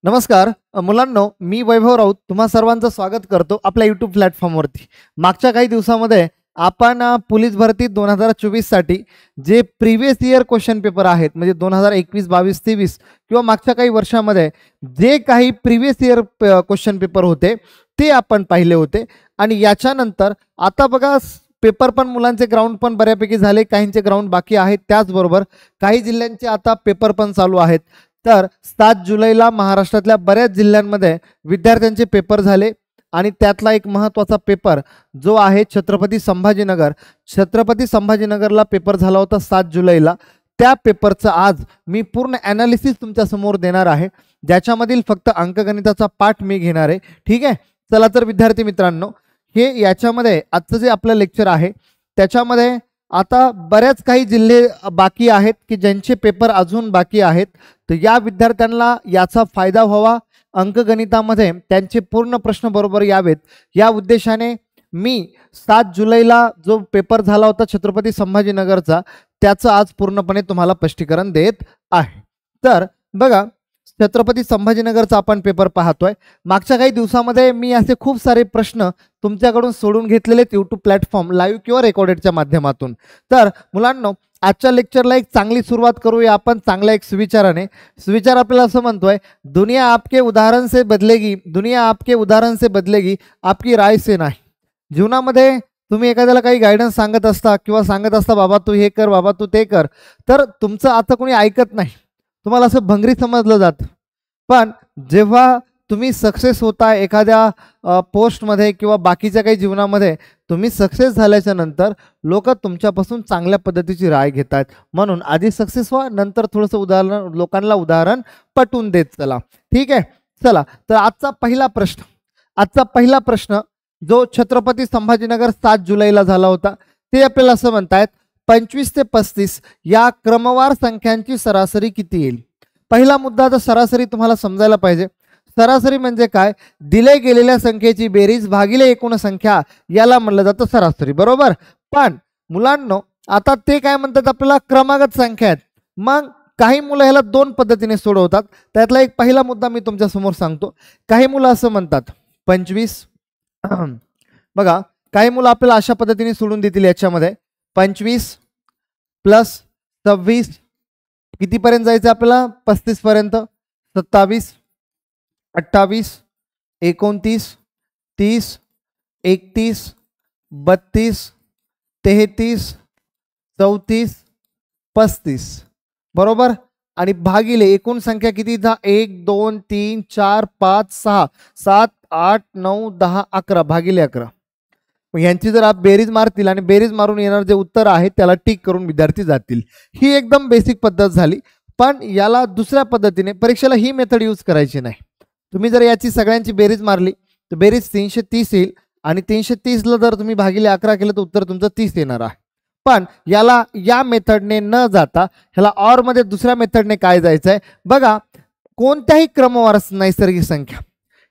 नमस्कार मुलांनो, मी वैभव राऊत तुम्हा सर्वांचं स्वागत करतो आपल्या यूट्यूब प्लॅटफॉर्मवरती. मागच्या काही दिवसामध्ये आपण पोलीस भरती 2024 साठी जे प्रिव्हियस इयर क्वेश्चन पेपर आहेत, म्हणजे 2021, 22, 23 किंवा मागच्या काही वर्षामध्ये जे काही प्रिव्हियस इयर क्वेश्चन पेपर होते ते आपण पाहिले होते. आणि याच्यानंतर आता बघा, पेपर पण मुलांचे ग्राउंड पण बऱ्यापैकी झाले, काहींचे ग्राउंड बाकी आहेत. त्याचबरोबर काही जिल्ह्यांचे आता पेपर पण चालू आहेत. तर 7 जुलैला महाराष्ट्रातल्या बऱ्याच जिल्ह्यांमध्ये विद्यार्थ्यांचे पेपर झाले आणि त्यातला एक महत्त्वाचा पेपर जो आहे छत्रपती संभाजीनगरला पेपर झाला होता 7 जुलैला. त्या पेपरचं आज मी पूर्ण ॲनालिसिस तुमच्यासमोर देणार आहे, ज्याच्यामधील फक्त अंकगणिताचा पाठ मी घेणार आहे. ठीक आहे, चला तर विद्यार्थी मित्रांनो, हे याच्यामध्ये आजचं जे आपलं लेक्चर आहे त्याच्यामध्ये आता बऱ्याच काही जिल्हे बाकी आहेत की ज्यांचे पेपर अजून बाकी आहेत. तर या विद्यार्थ्यांना याचा फायदा व्हावा, अंकगणितामध्ये त्यांचे पूर्ण प्रश्न बरोबर यावेत, या उद्देशाने मी 7 जुलैला जो पेपर झाला होता छत्रपती संभाजीनगरचा त्याचं आज पूर्णपणे तुम्हाला स्पष्टीकरण देत आहे. तर बघा, छत्रपती संभाजीनगरचा आपण पेपर पाहतोय. मागच्या काही दिवसामध्ये मी असे खूप सारे प्रश्न तुमच्याकडून सोडून घेतलेले यूट्यूब प्लॅटफॉर्म लाईव्ह किंवा रेकॉर्डेडच्या माध्यमातून. तर मुलांनो, आजच्या लेक्चरला एक चांगली सुरुवात करूया आपण चांगल्या एक सुविचाराने. सुविचार आपल्याला असं म्हणतोय, दुनिया आपके उदाहरण से बदलेगी, आपकी राय से नाही. जीवनामध्ये तुम्ही एखाद्याला काही गायडन्स सांगत असता किंवा सांगत असता, बाबा तू हे कर, बाबा तू ते कर, तर तुमचं आता कोणी ऐकत नाही, तुम्हाला असं भंगरी समजलं जातं. पण जेव्हा तुम्ही सक्सेस होता एखाद्या पोस्टमध्ये किंवा बाकीच्या काही जीवनामध्ये, तुम्ही सक्सेस झाल्याच्या नंतर लोक तुमच्यापासून चांगल्या पद्धतीची राय घेत आहेत. म्हणून आधी सक्सेस व्हा, नंतर थोडंसं लोकांना उदाहरण पटवून देत चला. ठीक आहे, चला तर आजचा पहिला प्रश्न जो छत्रपती संभाजीनगर 7 जुलैला झाला होता ते आपल्याला असं म्हणतायत, 25 ते 35 या क्रमवार संख्यांची सरासरी किती येईल. पहिला मुद्दा, तर सरासरी तुम्हाला समजायला पाहिजे. सरासरी म्हणजे काय? दिले गेलेल्या संख्येची बेरीज भागिले एकूण संख्या, याला म्हणलं जातं सरासरी, बरोबर. पण मुलांनो, आता ते काय म्हणतात, आपल्याला क्रमागत संख्या आहेत. मग काही मुलं ह्याला दोन पद्धतीने सोडवतात. त्यातला एक पहिला मुद्दा मी तुमच्या समोर सांगतो. काही मुलं असं म्हणतात 25 बघा, काही मुलं आपल्याला अशा पद्धतीने सोडून देतील. याच्यामध्ये 25 प्लस 26 कितीपर्यंत जायचं आपल्याला? 35 पर्यंत. 27, 28, 29, 30, 31, 32, 33, 34, 35, बरोबर. आणि भागिले एकूण संख्या किती? 1 2 3 4 5 6 7 8 9 10 11 भागिले 11. यांची जर आप बेरीज मारतील आणि बेरीज मारून येणार जे उत्तर आहे त्याला टिक करून विद्यार्थी जातील. ही एकदम बेसिक पद्धत झाली. पण याला दुसऱ्या पद्धतीने परीक्षेला ही मेथड यूज करायची नाही. तुम्ही जर याची सगळ्यांची बेरीज मारली तर बेरीज 330 येईल आणि 330ला जर तुम्ही भागिले 11 केलं तर उत्तर तुमचं 30 येणार आहे. पण याला या मेथडने न जाता ह्याला ऑर मध्ये दुसऱ्या मेथडने काय जायचं आहे बघा. कोणत्याही क्रमवार नैसर्गिक संख्या,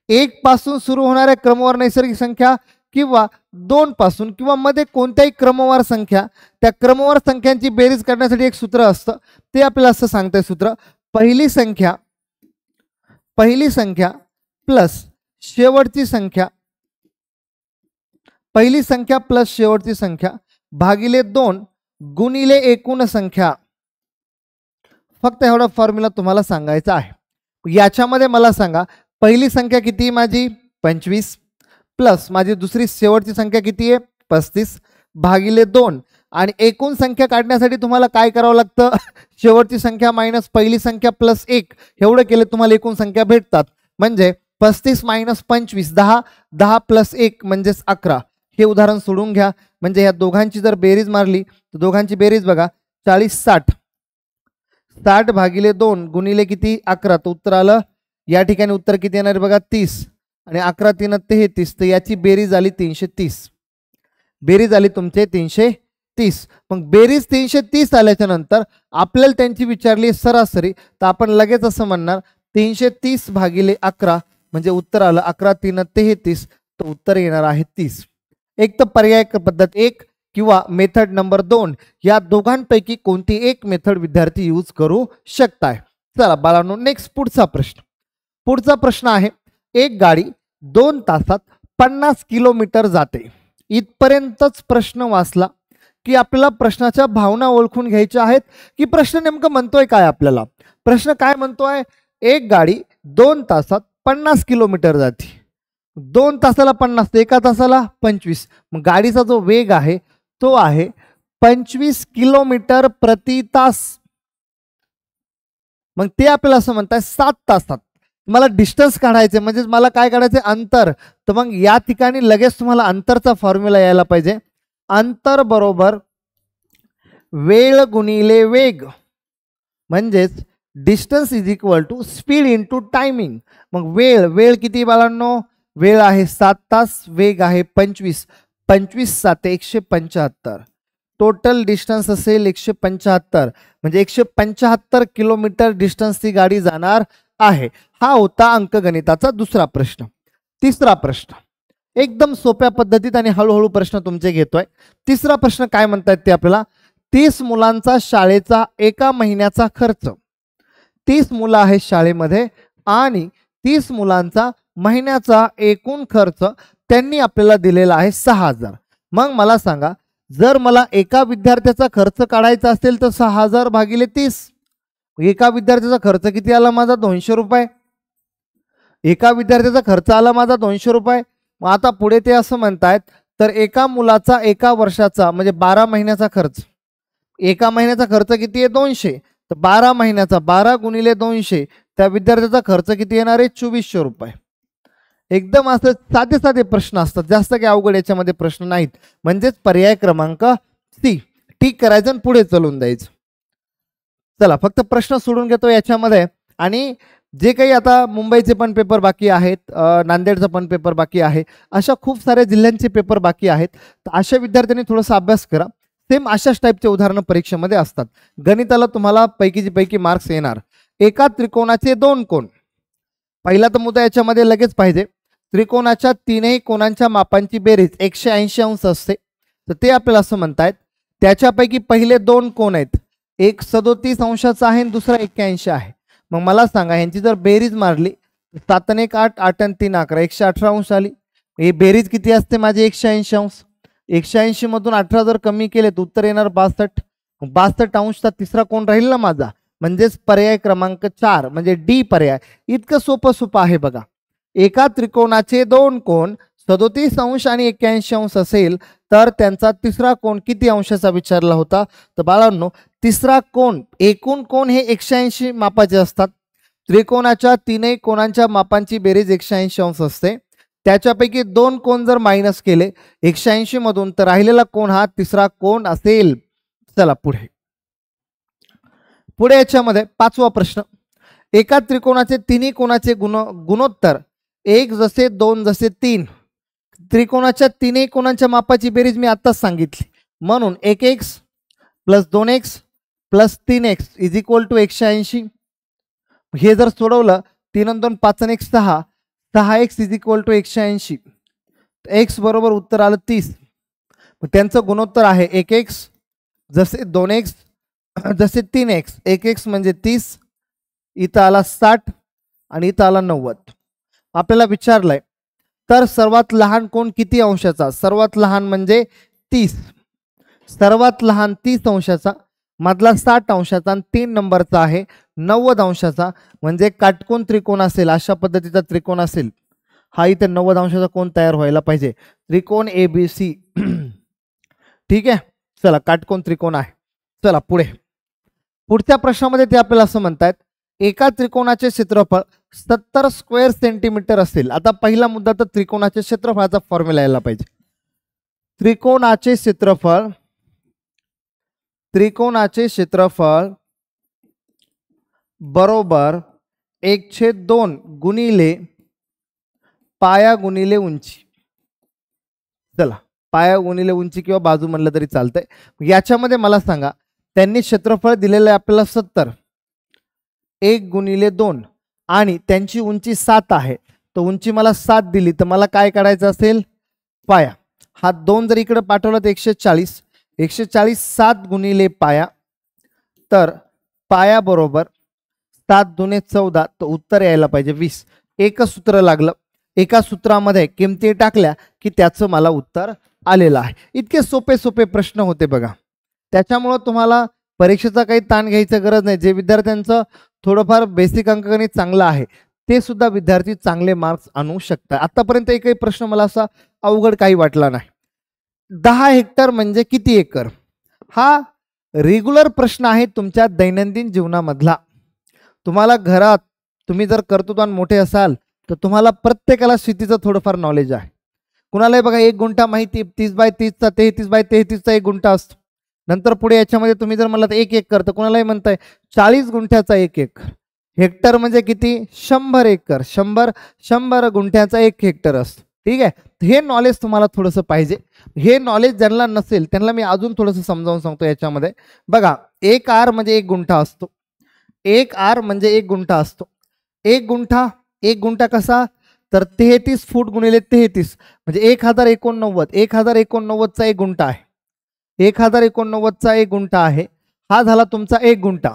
1 पासून सुरू होणाऱ्या क्रमवार नैसर्गिक संख्या किंवा 2 पासून किंवा मध्ये कोणत्याही क्रमवार संख्या, त्या क्रमवार संख्यांची बेरीज करण्यासाठी एक सूत्र असतं. ते आपल्याला असं सांगतंय सूत्र, पहिली संख्या प्लस शेवटची संख्या भागिले 2 गुणिले एकूण संख्या. फक्त एवढा फॉर्म्युला तुम्हाला सांगायचा आहे. याच्यामध्ये मला सांगा, पहिली संख्या किती माझी? 25 प्लस माझी दुसरी शेवटची संख्या किती आहे? 35 भागिले 2. आणि एकूण संख्या काढण्यासाठी तुम्हाला काय करावं लागतं? शेवटची संख्या मायनस पहिली संख्या प्लस 1 एवढं केलं तुम्हाला एकूण संख्या भेटतात. म्हणजे 35 मायनस 25 10, 10 प्लस 1 म्हणजेच 11. हे उदाहरण सोडून घ्या. म्हणजे या दोघांची जर बेरीज मारली तर दोघांची बेरीज बघा, 40 60, 60 भागिले 2 गुणिले किती? 11. तर उत्तर आलं. या ठिकाणी उत्तर किती येणार बघा? 30 आणि 11 3 33. तर याची बेरीज आली 330. बेरीज आली तुमचे 330. मग बेरीज 330 आल्याच्या नंतर आपल्याला त्यांची विचारली सरासरी, तर आपण लगेच असं म्हणणार 330 भागिले 11 म्हणजे उत्तर आलं 11 3 33. तर उत्तर येणार आहे 30. एक तर पर्याय पद्धत 1 किंवा मेथड नंबर 2 या दोघांपैकी कोणती एक मेथड विद्यार्थी यूज करू शकताय. चला बाळांनो, नेक्स्ट पुढचा प्रश्न. पुढचा प्रश्न आहे, एक गाडी 2 तासात 50 किलोमीटर जाते. इथपर्यंतच प्रश्न वाचला की आपल्याला प्रश्नाच्या भावना ओळखून घ्यायच्या आहेत की प्रश्न नेमकं म्हणतोय काय. आपल्याला प्रश्न काय म्हणतोय, एक गाडी 2 तासात 50 किलोमीटर जाते. 2 तासाला 50, एका तासाला 25. मग गाडीचा जो वेग आहे तो आहे 25 किलोमीटर प्रति तास. मग ते आपल्याला असं म्हणताय 7 तासात. मला डिस्टन्स काढायचे म्हणजे मला काय काढायचे, अंतर. तर मग या ठिकाणी लगेच तुम्हाला अंतरचा फॉर्म्युला यायला पाहिजे. अंतर बरोबर वेळ गुणिले वेग, म्हणजेच distance is equal to speed into timing. मग वेळ किती बाळांनो, वेळ आहे 7 तास, वेग आहे 25. 25 7 175. टोटल डिस्टन्स असेल 175, म्हणजे 175 किलोमीटर डिस्टन्सची गाडी जाणार आहे. हा होता अंकगणिताचा दुसरा प्रश्न. तिसरा प्रश्न एकदम सोप्या पद्धतीत आणि हळूहळू प्रश्न तुमचे घेतोय. तिसरा प्रश्न काय म्हणतात ते आपल्याला, 30 मुलांचा शाळेचा एका महिन्याचा खर्च. 30 मुलं आहेत शाळेमध्ये आणि 30 मुलांचा महिन्याचा एकूण खर्च त्यांनी आपल्याला दिलेला आहे 6000. मग मला सांगा, जर मला एका विद्यार्थ्याचा खर्च काढायचा असेल तर 6000 भागिले 30. एका विद्यार्थ्याचा खर्च किती आला माझा, 200 रुपये. एका विद्यार्थ्याचा खर्च आला माझा 200 रुपये. मग आता पुढे ते असं म्हणतायत, तर एका मुलाचा एका वर्षाचा म्हणजे 12 महिन्याचा खर्च. एका महिन्याचा खर्च किती आहे, 200. तर 12 महिन्याचा 12 गुणिले 200, त्या विद्यार्थ्याचा खर्च किती येणार आहे, 2400 रुपये. एकदम असं साधे साधे प्रश्न असतात, जास्त काही अवघड याच्यामध्ये प्रश्न नाहीत. म्हणजेच पर्याय क्रमांक सी ठीक करायचं आणि पुढे चालून द्यायचं. चला फक्त प्रश्न सोडून घेतो याच्यामध्ये. आणि जे काही आता मुंबईचे पण पेपर बाकी आहेत, नांदेडचा पण पेपर बाकी आहे, अशा खूप साऱ्या जिल्ह्यांचे पेपर बाकी आहेत. तर अशा विद्यार्थ्यांनी थोडासा अभ्यास करा. सेम अशाच टाईपचे उदाहरणं परीक्षेमध्ये असतात. गणिताला तुम्हाला पैकी मार्क्स येणार. एका त्रिकोणाचे 2 कोन. पहिला तर मुद्दा याच्यामध्ये लगेच पाहिजे, त्रिकोणाच्या तीनही कोणांच्या मापांची बेरीज 180 अंश असते. तर ते आपल्याला असं म्हणतायत, त्याच्यापैकी पहिले 2 कोन आहेत, एक 37 अंशाचा आहे आणि दुसरा 81 आहे. मग मला सांगा, यांची जर बेरीज मारली 7 1 8, 8 3 11, 118 अंश आली. ही बेरीज किती असते माझी, 180 अंश. 180 मधून 18 जर कमी केले तर उत्तर येणार 62. 62 अंशचा तिसरा कोण राहील ना माझा, म्हणजेच पर्याय क्रमांक 4 म्हणजे डी पर्याय. इतकं सोपं आहे बघा. एका त्रिकोणाचे 2 कोन 37 अंश आणि 81 अंश असेल तर त्यांचा तिसरा कोन किती अंशाचा विचारला होता. तर बाळांनो, तिसरा कोन, एकूण कोन हे 180 मापाचे असतात. त्रिकोणाच्या तीनही कोणांच्या मापांची बेरीज 180 अंश असते. त्याच्यापैकी 2 कोन जर मायनस केले 180 मधून तर राहिलेला कोन हा तिसरा कोन असेल. चला पुढे याच्यामध्ये 5वा प्रश्न, एका त्रिकोणाचे तिन्ही कोणाचे गुणोत्तर 1 जसे 2 जसे 3. त्रिकोणाच्या तीनही कोणांच्या मापाची बेरीज मी आत्ताच सांगितली, म्हणून 1x plus 2x plus 3x is equal to 180. हे जर सोडवलं 3 2 5 1 6, 6x is equal to 180. x बरोबर उत्तर आलं 30. त्यांचं गुणोत्तर आहे 1x जसे 2x जसे 3x. 1x म्हणजे 30, इथं आला 60 आणि इथं आला 90. आपल्याला विचारलंय तर सर्वात लहान कोण किती अंशाचा. सर्वात लहान म्हणजे 30, सर्वात लहान 30 अंशाचा, मधला 60 अंशाचा आणि 3 नंबरचा आहे 90 अंशाचा. म्हणजे काटकोन त्रिकोण असेल, अशा पद्धतीचा त्रिकोण असेल, हा इथे 90 अंशाचा कोण तयार व्हायला पाहिजे, त्रिकोण ABC. ठीक आहे, चला काटकोन त्रिकोण आहे. चला पुढच्या प्रश्नामध्ये ते आपल्याला असं म्हणतात, एका त्रिकोणाचे क्षेत्रफळ 70 स्क्वेअर सेंटीमीटर असेल. आता पहिला मुद्दा तर त्रिकोणाच्या क्षेत्रफळाचा फॉर्म्युला यायला पाहिजे. त्रिकोणाचे क्षेत्रफळ बरोबर 1/2 गुणिले पाया गुणिले उंची. चला पाया गुणिले उंची किंवा बाजू म्हणलं तरी चालतंय. याच्यामध्ये मला सांगा, त्यांनी क्षेत्रफळ दिलेलं आहे आपल्याला 70, 1 गुणिले 2 आणि त्यांची उंची 7 आहे. तर उंची मला 7 दिली तर मला काय काढायचं असेल, पाया. हा 2 जर इकडे पाठवला तर 140, 140 7 गुणिले पाया. तर पाया बरोबर 7 दुने 14, तर उत्तर यायला पाहिजे 20. एकच सूत्र लागलं, एका सूत्रामध्ये किमती टाकल्या की त्याचं मला उत्तर आलेलं आहे. इतके सोपे सोपे प्रश्न होते बघा. त्याच्यामुळं तुम्हाला परीक्षेचा काही ताण घ्यायची गरज नाही. जे विद्यार्थ्यांचं थोडंफार बेसिक अंकगणित चांगलं आहे ते सुद्धा विद्यार्थी चांगले मार्क्स आणू शकतात. आतापर्यंत एकही प्रश्न मला असा अवघड काही वाटला नाही. 10 हेक्टर म्हणजे किती एकर? हा रेग्युलर प्रश्न आहे तुमच्या दैनंदिन जीवनामधला. तुम्हाला घरात तुम्ही जर कर्तृत्वान मोठे असाल तर तुम्हाला प्रत्येकाला शेतीचं थोडंफार नॉलेज आहे. कुणालाही बघा 1 गुंठा माहिती, 30x30चा 33x33चा 1 गुंठा असतो. नंतर पुढे याच्यामध्ये तुम्ही जर म्हणलात 1 एकर, तर कुणालाही म्हणताय 40 गुंठ्याचा 1 एकर. हेक्टर म्हणजे किती? 100 एकर. 100 गुंठ्याचा 1 हेक्टर असतो. ठीक आहे, हे नॉलेज तुम्हाला थोडंसं पाहिजे. हे नॉलेज ज्यांना नसेल त्यांना मी अजून थोडंसं समजावून सांगतो. याच्यामध्ये बघा 1 आर म्हणजे 1 गुंठा असतो. 1 आर म्हणजे 1 गुंठा असतो. 1 गुंठा कसा? तर 33 फूट गुणिले 33 म्हणजे 1089. 1089चा 1 गुंठा आहे. 1089चा 1 गुंठा आहे. हा झाला तुमचा 1 गुंठा.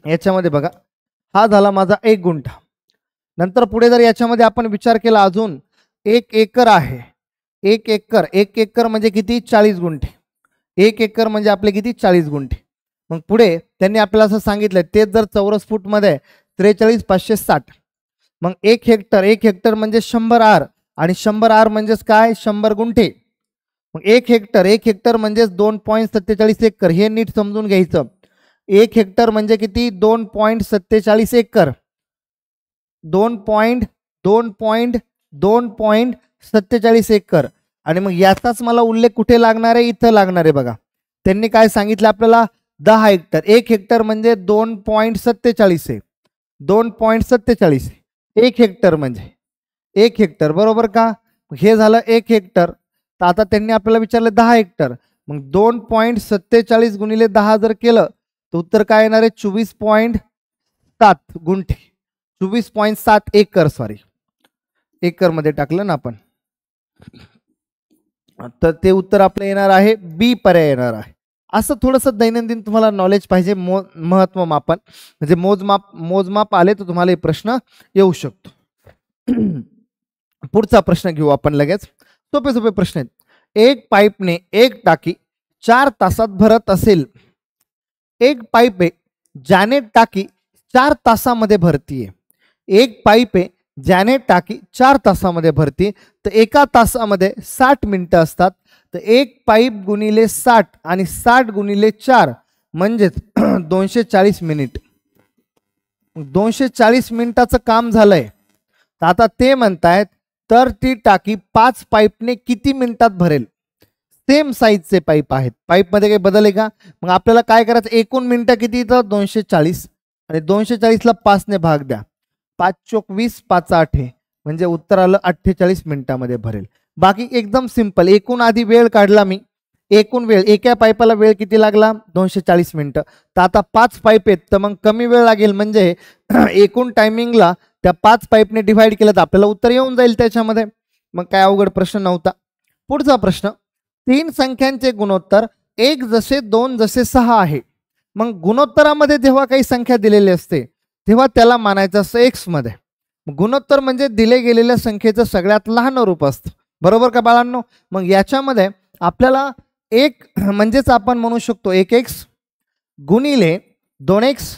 याच्यामध्ये बघा हा झाला माझा 1 गुंठा. नंतर पुढे जर याच्यामध्ये आपण विचार केला अजून 1 एकर आहे. 1 एकर म्हणजे किती? 40 गुंठे. 1 एकर म्हणजे आपले किती? 40 गुंठे. मग पुढे त्यांनी आपल्याला असं सांगितलं तेच जर चौरस फूटमध्ये 43,560. मग 1 हेक्टर म्हणजे 100 आर आणि 100 आर म्हणजेच काय? 100 गुंठे. मग 1 हेक्टर म्हणजेच 2.47 एकर. हे नीट समजून घ्यायचं. 1 हेक्टर म्हणजे किती? 2.47 एकर. 2.47 एकर. आणि मग याचाच मला उल्लेख कुठे लागणार आहे? इथं लागणार आहे बघा. त्यांनी काय सांगितलं आपल्याला? 10 हेक्टर. 1 हेक्टर म्हणजे 2.47 आहे. 2.47 1 हेक्टर म्हणजे 1 हेक्टर, बरोबर का? हे झालं 1 हेक्टर. तर आता त्यांनी आपल्याला विचारलं 10 हेक्टर. मग 2.47 गुणिले 10 जर केलं तर उत्तर काय येणार आहे? 24.7 गुंठे. 24.7 एकर. सॉरी, एकर मध्ये टाकलं ना आपण, तर ते उत्तर आपलं येणार आहे बी पर्याय येणार आहे. असं थोडंसं दैनंदिन तुम्हाला नॉलेज पाहिजे. महत्व मापन म्हणजे मोजमाप आले तर तुम्हाला हे प्रश्न येऊ शकतो. पुढचा प्रश्न घेऊ आपण लगेच. सोपे सोपे प्रश्न आहेत. एक पाईपने एक टाकी 4 तासात भरत असेल. एक पाईप आहे ज्याने टाकी 4 तासामध्ये भरतीये. एक पाईप आहे ज्याने टाकी 4 तासामध्ये भरती. तर एका तासामध्ये 60 मिनिटं असतात. तर एक पाईप गुणिले 60 आणि 60 गुणिले 4 म्हणजेच 240 मिनिट. 240 मिनिटाचं काम झालंय. तर आता ते म्हणतायत तर ती टाकी 5 पाईपने किती मिनिटात भरेल? सेम साईजचे पाईप आहेत. पाईपमध्ये काही बदल आहे का? मग आपल्याला काय करायचं? एकूण मिनिटं किती? तर 240 आणि 240ला 5 ने भाग द्या. 5 चोक 20, 5 8 म्हणजे उत्तर आलं 48 मिनिटामध्ये भरेल. बाकी एकदम सिंपल. एकूण आधी वेळ काढला मी. एकूण वेळ एका पाईपाला वेळ किती लागला? 240 मिनिटं. तर आता 5 पाईप आहेत तर मग कमी वेळ लागेल. म्हणजे एकूण टायमिंगला त्या 5 पाईपने डिव्हाइड केलं तर आपल्याला उत्तर येऊन जाईल त्याच्यामध्ये. मग काय अवघड प्रश्न नव्हता. पुढचा प्रश्न. 3 संख्यांचे गुणोत्तर 1 जसे 2 जसे 6 आहे. मग गुणोत्तरामध्ये जेव्हा काही संख्या दिलेली असते तेव्हा त्याला मानायचं असतं एक्स मध्ये. गुणोत्तर म्हणजे दिले गेलेल्या संख्येचं सगळ्यात लहान रूप असतं, बरोबर का बाळांनो? मग याच्यामध्ये आपल्याला एक म्हणजेच आपण म्हणू शकतो 1x गुणिले 2x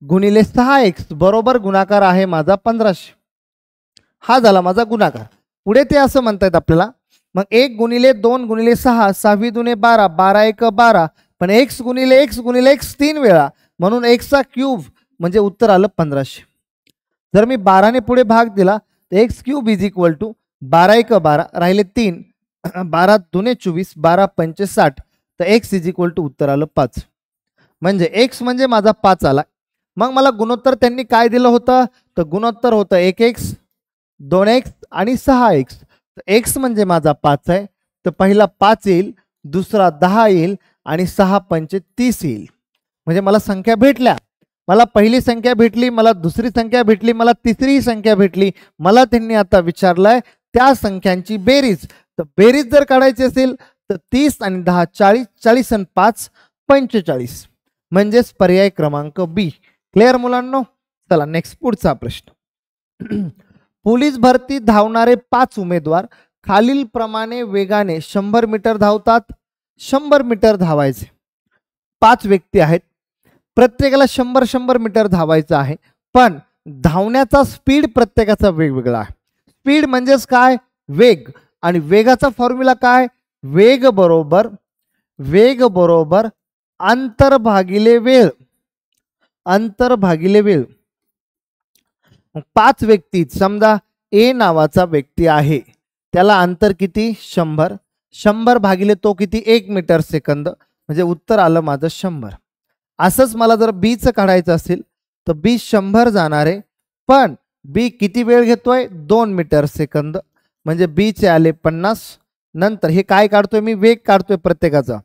गुणिले 6x बरोबर गुणाकार आहे माझा 1500. हा झाला माझा गुणाकार. पुढे ते असं म्हणतायत आपल्याला मग 1 गुणिले 2 गुणिले 6 6 दुने 12 12 1 12 पण x गुणिले x गुणिले x 3 वेळा म्हणून x चा क्यूब म्हणजे उत्तर आलं 1500. जर मी 12 ने पुढे भाग दिला तर x cube is equal to 12 1 12 राहिले 3 12 दुने 24 12 पंचे 60 तर x इज इक्वल टू उत्तर आलं 5. म्हणजे x म्हणजे माझा 5 आला. मग मला गुणोत्तर त्यांनी काय दिलं होतं तर गुणोत्तर होतं 1x 2x आणि 6x. तर x म्हणजे माझा 5 आहे तर पहिला 5 येईल, दुसरा 10 येईल आणि 6 पंचे 30 येईल. म्हणजे मला संख्या भेटल्या. मला पहिली संख्या भेटली, मला दुसरी संख्या भेटली, मला तिसरी संख्या भेटली. मला त्यांनी आता विचारलंय त्या संख्यांची बेरीज. तर बेरीज जर काढायची असेल तर 30 आणि 10 40 40 आणि 5 45 म्हणजेच पर्याय क्रमांक बी. क्लिअर मुलांनो? चला नेक्स्ट पुढचा प्रश्न. पोलीस भरती धावणारे 5 उमेदवार खालील प्रमाणे वेगाने 100 मीटर धावतात. 100 मीटर धावायचे, 5 व्यक्ती आहेत, प्रत्येकाला 100 मीटर धावायचं आहे, पण धावण्याचा स्पीड प्रत्येकाचा वेगवेगळा आहे. स्पीड म्हणजेच काय? वेग. आणि वेगाचा फॉर्म्युला काय? वेग बरोबर अंतर भागिले वेळ. अंतर भागिले वेळ. 5 व्यक्ती, समजा ए नावाचा व्यक्ती आहे, त्याला अंतर किती? 100. 100 भागिले तो किती? 1 मीटर सेकंद, म्हणजे उत्तर आलं माझं 100. असंच मला जर बीचं काढायचं असेल तर बी 100 जाणार आहे, पण बी किती वेळ घेतोय? 2 मीटर सेकंद, म्हणजे बीचे आले 50. नंतर हे काय काढतोय मी? वेग काढतोय प्रत्येकाचा.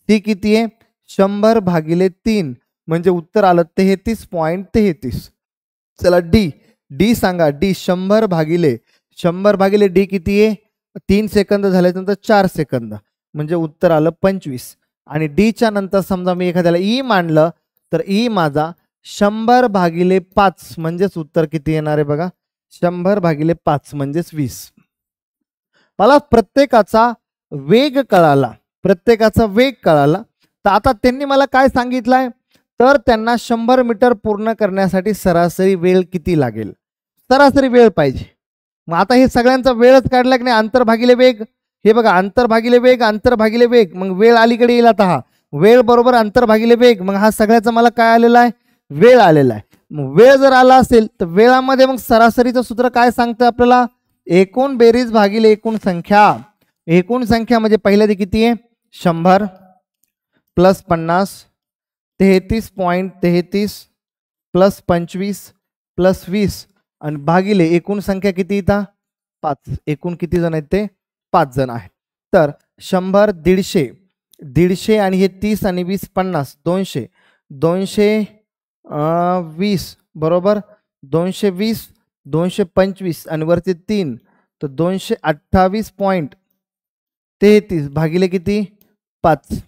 ती किती आहे? 100 भागिले 3, म्हणजे उत्तर आलं 33.33. चला डी सांगा. डी 100 भागिले डी किती आहे? 3 सेकंद झाल्यानंतर 4 सेकंद, म्हणजे उत्तर आलं 25. आणि डीच्या नंतर समजा मी एखाद्याला ई मानलं तर ई माझा 100 भागिले 5, म्हणजेच उत्तर किती येणार आहे बघा? 100 भागिले 5 म्हणजेच 20. मला प्रत्येकाचा वेग कळाला. तर आता त्यांनी मला काय सांगितलंय? तर त्यांना 100 मीटर पूर्ण करण्यासाठी सरासरी वेळ किती लागेल? सरासरी वेळ पाहिजे. मग आता हे सगळ्यांचा वेळच काढला की नाही? अंतर भागिले वेग. हे बघा, अंतर भागिले वेग. मग वेळ अलीकडे येईल. आता हा वेळ बरोबर अंतर भागिले वेग. मग हा सगळ्याचा मला काय आलेला आहे? वेळ आलेला आहे. मग वेळ जर आला असेल तर वेळामध्ये मग सरासरीचं सूत्र काय सांगतं आपल्याला? एकूण बेरीज भागिले एकूण संख्या. एकूण संख्या म्हणजे पहिल्या किती आहे? 100 प्लस 50, 33.33 प्लस 25 प्लस 20 आणि भागिले एकूण संख्या किती येतात? 5. एकूण किती जण आहेत ते? 5 जण आहेत. तर 100, 150 आणि हे 30 आणि 20 50, 220 बरोबर. 220, 225 आणि वरती 3, तर 228.33 भागिले किती? 5.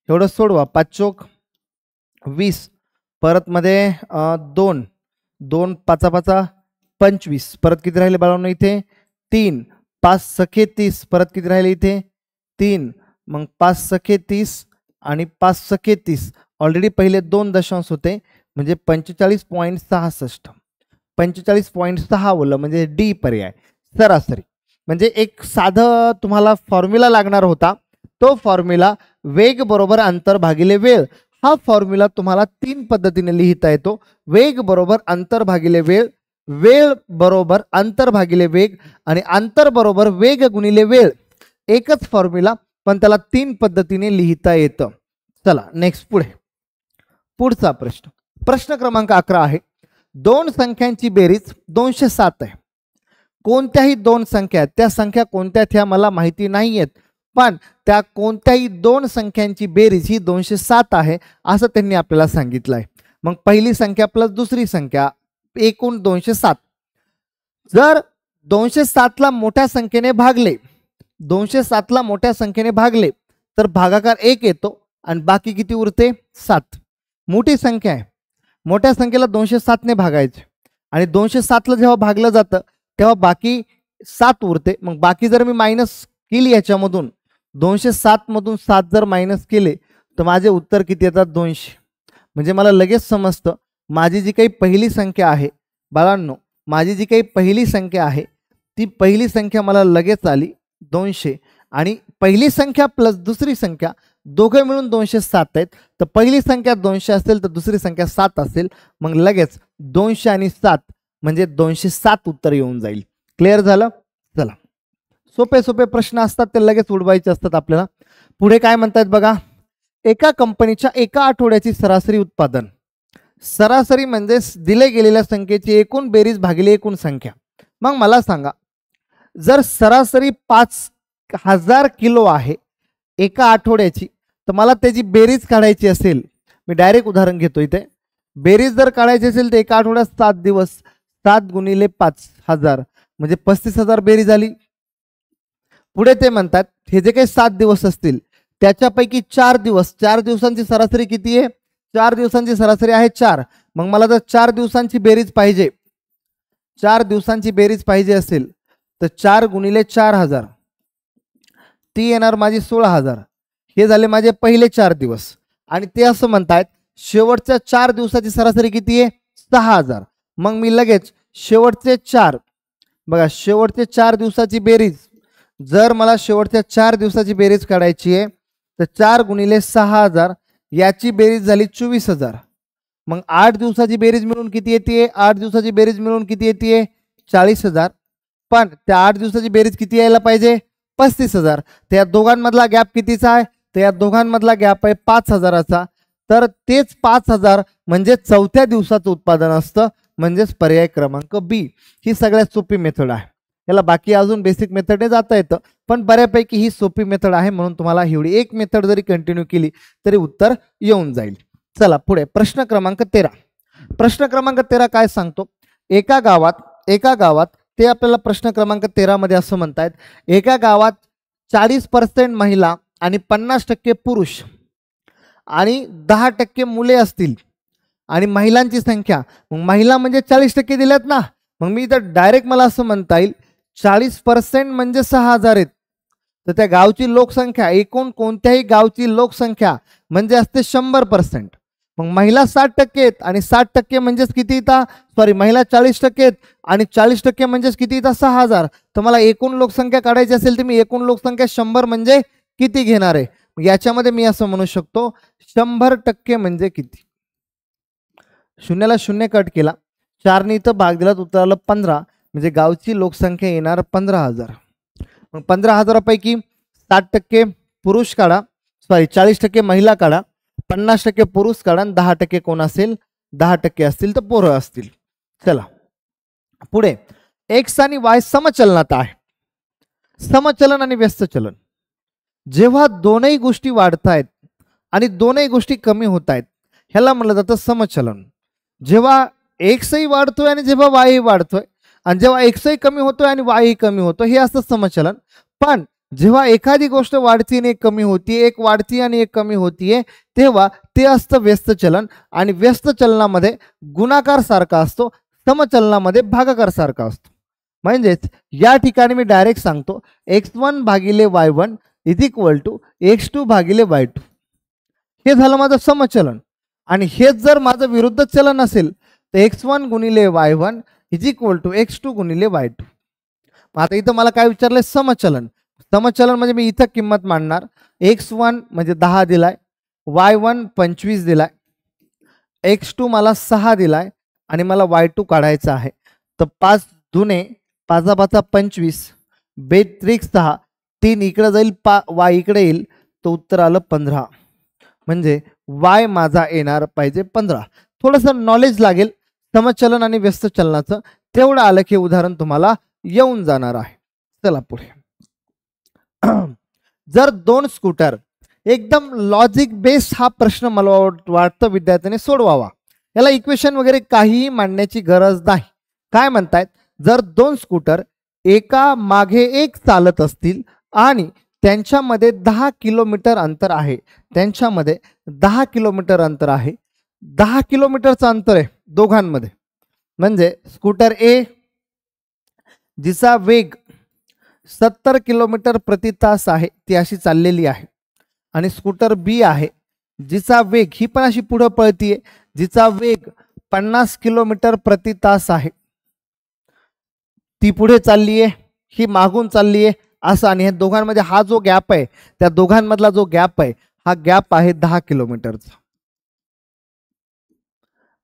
एवढं सोडवा. 5 चोक 20, परत मध्ये 2, 2 5 5 25, परत किती राहिले बाळांनो इथे? 3, 5 सखे 30, परत किती राहिले इथे? 3, मग 5 सखे 30 आणि 5 सखे 30. ऑलरेडी पहिले 2 दशांश होते, म्हणजे 45.66. 45.6 बोललं, म्हणजे डी पर्याय सरासरी. म्हणजे एक साधं तुम्हाला फॉर्म्युला लागणार होता. तो फॉर्म्युला वेग बरोबर अंतर भागिले वेळ. हा फॉर्म्युला तुम्हाला 3 पद्धतीने लिहिता येतो. वेग बरोबर अंतर भागिले वेळ, वेळ बरोबर अंतर भागिले वेग आणि अंतर बरोबर वेग गुणिले वेळ. एकच फॉर्म्युला, पण त्याला 3 पद्धतीने लिहिता येतं. चला नेक्स्ट पुढचा प्रश्न क्रमांक 11 आहे. 2 संख्यांची बेरीज 207 आहे. कोणत्याही 2 संख्या, त्या संख्या कोणत्या त्या मला माहिती नाहीयेत, पण त्या कोणत्याही 2 संख्यांची बेरीज ही 207 आहे असं त्यांनी आपल्याला सांगितलं आहे. मग पहिली संख्या प्लस दुसरी संख्या एकूण 207. जर 207 ला मोठ्या संख्येने भागले तर भागाकार 1 येतो आणि बाकी किती उरते? 7. मोठी संख्या आहे, मोठ्या संख्येला 207 ने भागायचे आणि 207 ला जेव्हा भागलं जातं तेव्हा बाकी 7 उरते. मग बाकी जर मी मायनस केली याच्यामधून, 207 मधून 7 जर मायनस केले तर माझे उत्तर किती येतात? 200. म्हणजे मला लगेच समजतं माझी जी काही पहिली संख्या आहे बाळांनो, माझी जी काही पहिली संख्या आहे ती पहिली संख्या मला लगेच आली 200. आणि पहिली संख्या प्लस दुसरी संख्या दोघे मिळून 207 आहेत. तर पहिली संख्या 200 असेल तर दुसरी संख्या 7 असेल. मग लगेच 200 आणि 7 म्हणजे 207 उत्तर येऊन जाईल. क्लिअर झालं? चला, सोपे प्रश्न असतात ते लगेच उडवायचे असतात आपल्याला. पुढे काय म्हणतात बघा. एका कंपनीच्या एका आठवड्याची सरासरी उत्पादन. सरासरी म्हणजे दिले गेलेल्या संख्येची एकूण बेरीज भागिले एकूण संख्या. मग मला सांगा, जर सरासरी 5000 किलो आहे एका आठवड्याची, तर मला त्याची बेरीज काढायची असेल, मी डायरेक्ट उदाहरण घेतो इथे. बेरीज जर काढायची असेल तर एका आठवड्यात 7 दिवस, 7 गुणिले 5000 म्हणजे 35,000 बेरीज आली. पुढे ते म्हणतात हे जे काही 7 दिवस असतील त्याच्यापैकी 4 दिवस, 4 दिवसांची सरासरी किती आहे? 4 दिवसांची सरासरी आहे 4, मग मला जर 4 दिवसांची बेरीज पाहिजे, 4 दिवसांची बेरीज पाहिजे असेल तर 4 गुणिले 4000 ती येणार माझी 16000. हे झाले माझे पहिले 4 दिवस. आणि ते असं म्हणतायत शेवटच्या 4 दिवसाची सरासरी किती आहे? 6000. मग मी लगेच शेवटचे 4 बघा, शेवटचे 4 दिवसाची बेरीज, जर मला शेवटच्या 4 दिवसाची बेरीज काढायची आहे तर 4 गुणिले 6000 याची बेरीज झाली 24000. मग 8 दिवसाची बेरीज मिळून किती येते? 8 दिवसाची बेरीज मिळून किती येते? 40000. पण त्या 8 दिवसाची बेरीज किती यायला पाहिजे? 35000. त्या दोघांमधला गॅप कितीचा आहे? तर या दोघांमधला गॅप आहे 5000चा. तर तेच 5000 म्हणजे चौथ्या दिवसाचं उत्पादन असतं, म्हणजेच पर्याय क्रमांक बी ही सगळ्यात सोपी मेथड आहे. याला बाकी अजून बेसिक मेथडने जाता येतं, पण बऱ्यापैकी ही सोपी मेथड आहे, म्हणून तुम्हाला एवढी एक मेथड जरी कंटिन्यू केली तरी उत्तर येऊन जाईल. चला पुढे प्रश्न क्रमांक 13. प्रश्न क्रमांक 13 काय सांगतो? एका गावात ते आपल्याला प्रश्न क्रमांक 13 मध्ये असं म्हणतायत, एका गावात 40% महिला आणि 50% पुरुष आणि 10% मुले असतील आणि महिलांची संख्या, मग महिला म्हणजे 40% दिल्यात ना, मग मी तर डायरेक्ट मला असं म्हणता येईल 40% म्हणजे 6000 आहेत. तर त्या गावची लोकसंख्या, एकूण कोणत्याही गावची लोकसंख्या म्हणजे असते 100%. मग महिला 60% आहेत आणि 60% म्हणजेच किती येतात? सॉरी, महिला 40% आहेत आणि 40% म्हणजेच किती येतात? 6000. तर मला एकूण लोकसंख्या काढायची असेल तर मी एकूण लोकसंख्या 100 म्हणजे किती घेणार आहे? याच्यामध्ये मी असं म्हणू शकतो 100% म्हणजे किती? शून्याला शून्य कट केला, 4ने इथं भाग दिला, उत्तर आलं 15. म्हणजे गावची लोकसंख्या येणार 15000. मग 15000 पैकी 60% पुरुष काढा, सॉरी 40% महिला काढा, 50% पुरुष काढा आणि 10% कोण असेल? 10% असतील तर पोरं असतील. चला पुढे, एक्स आणि वाय समचलनात आहे. समचलन आणि व्यस्त चलन, जेव्हा दोनही गोष्टी वाढतायत आणि दोनही गोष्टी कमी होत आहेत ह्याला म्हणलं जातं समचलन. जेव्हा एक्सही वाढतोय आणि जेव्हा वायही वाढतोय आणि जेव्हा एक्सही कमी होतोय आणि वायही कमी होतोय, हे असतं समचलन. पण जेव्हा एखादी गोष्ट वाढती आणि एक कमी होतीये, एक वाढती आणि एक कमी होतीये, तेव्हा ते असतं व्यस्त चलन. आणि व्यस्त चलनामध्ये गुणाकार सारखा असतो, समचलनामध्ये भागाकार सारखा असतो. म्हणजेच या ठिकाणी मी डायरेक्ट सांगतो x1 भागिले y1 is equal to x2 भागिले y2. हे झालं माझं समचलन. आणि हेच जर माझं विरुद्ध चलन असेल तर x1 गुणिले y1 is equal to x2 गुणिले y2. आता इथं मला काय विचारलंय? समचलन. समचलन म्हणजे मी इथं किंमत मांडणार, x1 म्हणजे 10 दिलाय, y1 25 दिलाय, x2 मला 6 दिलाय आणि मला y2 काढायचा आहे. तर 5 दुने 5 5 25 बेत्रिक 6, 3 इकडे जाईल, y इकडे येईल, तर उत्तर आलं 15. म्हणजे y माझा येणार पाहिजे 15. थोडंसं नॉलेज लागेल समचलन आणि व्यस्त चलनाचं, तेवढं आलं की उदाहरण तुम्हाला येऊन जाणार आहे. चला पुढे. जर दोन स्कूटर, एकदम लॉजिक बेस्ड हा प्रश्न मला वाटतं विद्यार्थ्याने सोडवावा. याला इक्वेशन वगैरे काहीही मांडण्याची गरज नाही. काय म्हणतायत? जर दोन स्कूटर एका मागे एक चालत असतील आणि त्यांच्यामध्ये 10 किलोमीटर अंतर आहे, त्यांच्यामध्ये 10 किलोमीटर अंतर आहे, 10 किलोमीटरचं अंतर आहे दोघांमध्ये. म्हणजे स्कूटर ए जिचा वेग 70 किलोमीटर प्रति तास आहे, ती अशी चाललेली आहे. आणि स्कूटर बी आहे जिचा वेग, ही पण अशी पुढे पळतीये, जिचा वेग 50 किलोमीटर प्रति तास आहे. ती पुढे चालली आहे, ही मागून चालली आहे असं. आणि ह्या दोघांमध्ये हा जो गॅप आहे, त्या दोघांमधला जो गॅप आहे, हा गॅप आहे 10 किलोमीटरचा.